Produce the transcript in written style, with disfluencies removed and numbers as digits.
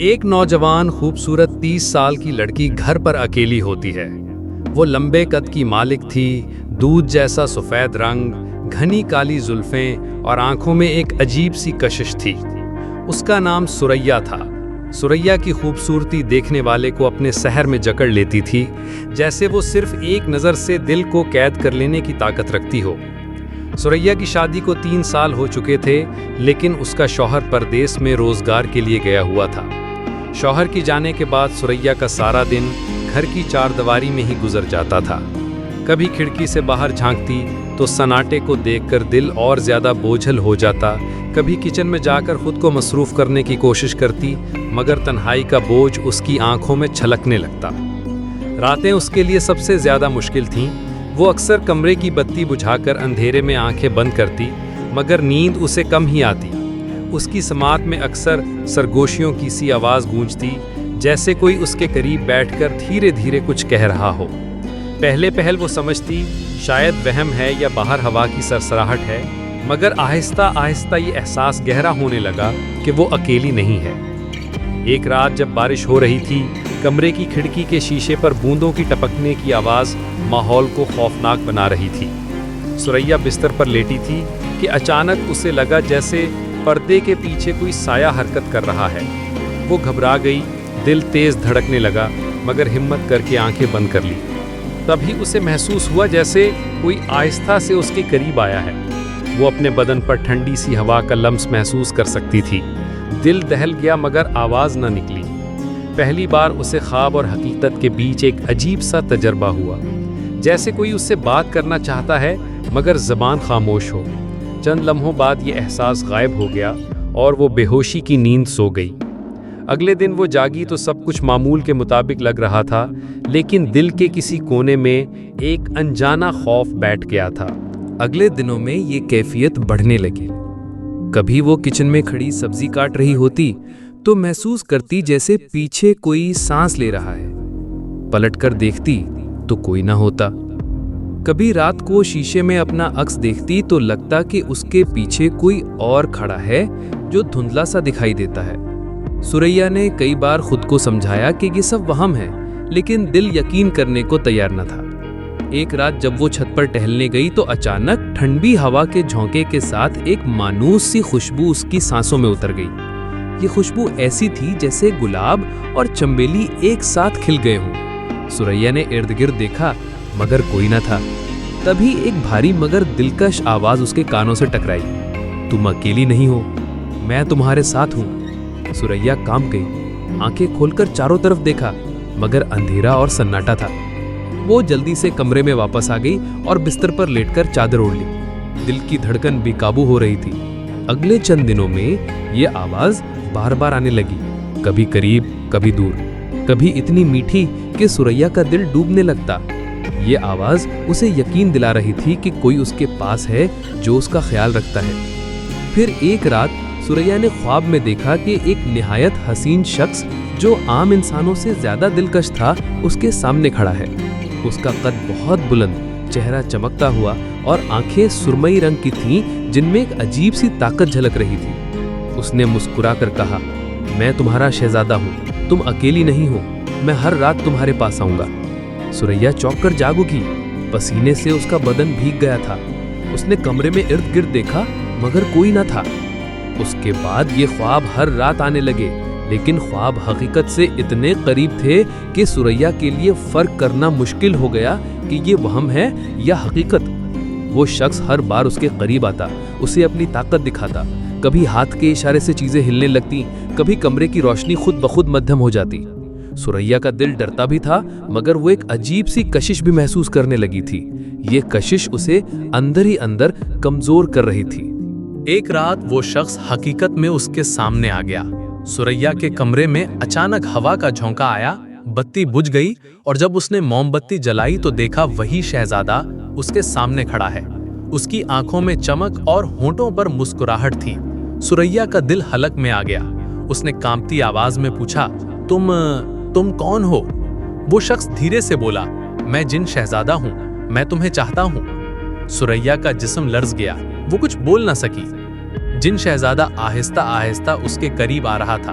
ایک نوجوان خوبصورت 30 سال کی لڑکی گھر پر اکیلی ہوتی ہے۔ وہ لمبے قد کی مالک تھی، دودھ جیسا سفید رنگ، گھنی کالی زلفیں اور آنکھوں میں ایک عجیب سی کشش تھی۔ اس کا نام سریا تھا۔ سریا کی خوبصورتی دیکھنے والے کو اپنے سحر میں جکڑ لیتی تھی، جیسے وہ صرف ایک نظر سے دل کو قید کر لینے کی طاقت رکھتی ہو۔ سریا کی شادی کو 3 سال ہو چکے تھے، لیکن اس کا شوہر پردیس میں روزگار کے لیے گیا ہوا تھا۔ شوہر کی جانے کے بعد سریا کا سارا دن گھر کی چار دیواری میں ہی گزر جاتا تھا۔ کبھی کھڑکی سے باہر جھانکتی تو سناٹے کو دیکھ کر دل اور زیادہ بوجھل ہو جاتا، کبھی کچن میں جا کر خود کو مصروف کرنے کی کوشش کرتی، مگر تنہائی کا بوجھ اس کی آنکھوں میں چھلکنے لگتا۔ راتیں اس کے لیے سب سے زیادہ مشکل تھیں۔ وہ اکثر کمرے کی بتی بجھا کر اندھیرے میں آنکھیں بند کرتی، مگر نیند اسے کم ہی آتی۔ اس کی سماعت میں اکثر سرگوشیوں کی سی آواز گونجتی، جیسے کوئی اس کے قریب بیٹھ کر دھیرے دھیرے کچھ کہہ رہا ہو۔ پہل وہ سمجھتی شاید وہم ہے یا باہر ہوا کی سرسراہٹ ہے، مگر آہستہ آہستہ یہ احساس گہرا ہونے لگا کہ وہ اکیلی نہیں ہے۔ ایک رات جب بارش ہو رہی تھی، کمرے کی کھڑکی کے شیشے پر بوندوں کی ٹپکنے کی آواز ماحول کو خوفناک بنا رہی تھی۔ سریا بستر پر لیٹی تھی کہ اچانک اسے لگا جیسے پردے کے پیچھے کوئی سایہ حرکت کر رہا ہے۔ وہ گھبرا گئی، دل تیز دھڑکنے لگا، مگر ہمت کر کے آنکھیں بند کر لی۔ تبھی اسے محسوس ہوا جیسے کوئی آہستہ سے اس کے قریب آیا ہے۔ وہ اپنے بدن پر ٹھنڈی سی ہوا کا لمس محسوس کر سکتی تھی۔ دل دہل گیا مگر آواز نہ نکلی۔ پہلی بار اسے خواب اور حقیقت کے بیچ ایک عجیب سا تجربہ ہوا، جیسے کوئی اس سے بات کرنا چاہتا ہے مگر زبان خاموش ہو۔ چند لمحوں بعد یہ احساس غائب ہو گیا اور وہ بے ہوشی کی نیند سو گئی۔ اگلے دن وہ جاگی تو سب کچھ معمول کے مطابق لگ رہا تھا، لیکن دل کے کسی کونے میں ایک انجانا خوف بیٹھ گیا تھا۔ اگلے دنوں میں یہ کیفیت بڑھنے لگی۔ کبھی وہ کچن میں کھڑی سبزی کاٹ رہی ہوتی تو محسوس کرتی جیسے پیچھے کوئی سانس لے رہا ہے۔ پلٹ کر دیکھتی تو کوئی نہ ہوتا۔ کبھی رات کو شیشے میں اپنا عکس دیکھتی تو لگتا کہ اس کے پیچھے کوئی اور کھڑا ہے جو دھندلا سا دکھائی دیتا ہے۔ سریا نے کئی بار خود کو سمجھایا کہ یہ سب وہم ہے، لیکن دل یقین کرنے کو تیار نہ تھا۔ ایک رات جب وہ چھت پر ٹہلنے گئی تو اچانک ٹھنڈی ہوا کے جھونکے کے ساتھ ایک مانوس سی خوشبو اس کی سانسوں میں اتر گئی۔ یہ خوشبو ایسی تھی جیسے گلاب اور چنبیلی ایک ساتھ کھل گئے ہوں۔ سریا نے ارد گرد دیکھا مگر کوئی نہ تھا۔ تبھی ایک بھاری مگر دلکش آواز اس کے کانوں سے ٹکرائی، تم اکیلی نہیں ہو، میں تمہارے ساتھ ہوں۔ سریا کانپ گئی، آنکھیں کھول کر چاروں طرف دیکھا مگر اندھیرا اور سناٹا تھا۔ وہ جلدی سے کمرے میں واپس آ گئی اور بستر پر لیٹ کر چادر اوڑھ لی۔ دل کی دھڑکن بے قابو ہو رہی تھی۔ اگلے چند دنوں میں یہ آواز بار بار آنے لگی، کبھی قریب کبھی دور، کبھی اتنی میٹھی کہ سریا کا دل ڈوبنے لگتا۔ یہ آواز اسے یقین دلا رہی تھی کہ کوئی اس کے پاس ہے جو اس کا خیال رکھتا ہے۔ پھر ایک رات سریا نے خواب میں دیکھا کہ ایک نہایت حسین شخص جو عام انسانوں سے زیادہ دلکش تھا اس کے سامنے کھڑا ہے۔ اس کا قد بہت بلند، چہرہ چمکتا ہوا اور آنکھیں سرمئی رنگ کی تھیں جن میں ایک عجیب سی طاقت جھلک رہی تھی۔ اس نے مسکرا کر کہا، میں تمہارا شہزادہ ہوں، تم اکیلی نہیں ہو، میں ہر رات تمہارے پاس آؤں گا۔ سریا چونک کر جاگ اٹھی، پسینے سے اس کا بدن بھیگ گیا تھا۔ اس نے کمرے میں ارد گرد دیکھا مگر کوئی نہ تھا۔ اس کے بعد یہ خواب ہر رات آنے لگے، لیکن خواب حقیقت سے اتنے قریب تھے کہ سریا کے لیے فرق کرنا مشکل ہو گیا کہ یہ وہم ہے یا حقیقت۔ وہ شخص ہر بار اس کے قریب آتا، اسے اپنی طاقت دکھاتا، کبھی ہاتھ کے اشارے سے چیزیں ہلنے لگتی، کبھی کمرے کی روشنی خود بخود مدھم ہو جاتی۔ سریا کا دل ڈرتا بھی تھا مگر وہ ایک عجیب سی کشش بھی محسوس کرنے لگی تھی۔ یہ کشش اسے اندر ہی اندر کمزور کر رہی تھی۔ ایک رات وہ شخص حقیقت میں اس کے سامنے آ گیا۔ سریا کے کمرے میں اچانک ہوا کا جھونکا آیا، بتی بجھ گئی اور جب اس نے موم بتی جلائی تو دیکھا وہی شہزادہ اس کے سامنے کھڑا ہے۔ اس کی آنکھوں میں چمک اور ہونٹوں پر مسکراہٹ تھی۔ سریا کا دل حلق میں آ گیا۔ اس نے کانپتی آواز میں پوچھا، تم کون ہو؟ وہ شخص دھیرے سے بولا، میں جن شہزادہ ہوں، میں تمہیں چاہتا ہوں۔ سریا کا جسم لرز گیا، وہ کچھ بول نہ سکی۔ جن شہزادہ آہستہ آہستہ اس کے قریب آ رہا تھا۔